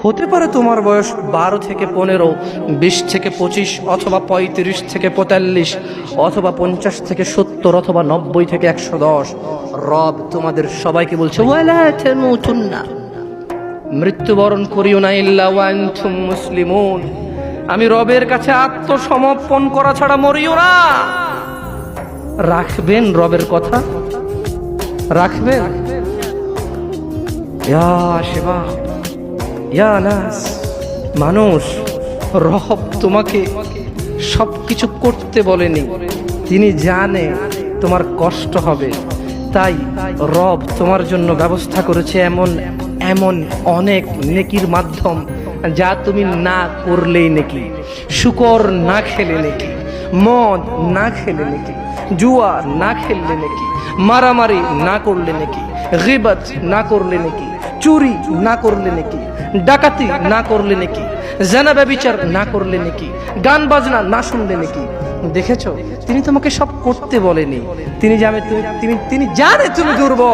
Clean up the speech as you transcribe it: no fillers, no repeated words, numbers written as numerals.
হতে পারে তোমার বয়স 12 থেকে 15, 20 থেকে 25, অথবা 35 থেকে 45, অথবা 50 থেকে 70, অথবা 90 থেকে 110। রব তোমাদের সবাইকে বলছে ওয়ালা তামুতুন্না, মৃত্যুবরণ করিও না ইল্লা ওয়া আনতুম মুসলিমুন। আমি রবের কাছে আত্মসমর্পণ করা ছাড়া মরিও না। রাখবেন রবের কথা? রাখবেন? ইয়া শিবাব, ইয়া নাস, মানুষ, রব তোমাকে সবকিছু করতে বলেনি। তিনি জানে তোমার কষ্ট হবে, তাই রব তোমার জন্য ব্যবস্থা করেছে এমন এমন অনেক নেকির মাধ্যম, যা তুমি না করলেই নেকি। শুকর না খেলে নেকি, মদ না খেলে নেকি, জুয়া না খেললে নেকি, মারামারি না করলে নেকি, গীবত না করলে নেকি, চুরি না করলে নেকি, ডাকাতি না করলে নাকি, জানা ব্যভিচার না করলে নাকি, গান বাজনা না শুনলে নাকি। দেখেছো, তিনি তোমাকে সব করতে বলেনি। তিনি জানে তুমি দুর্বল।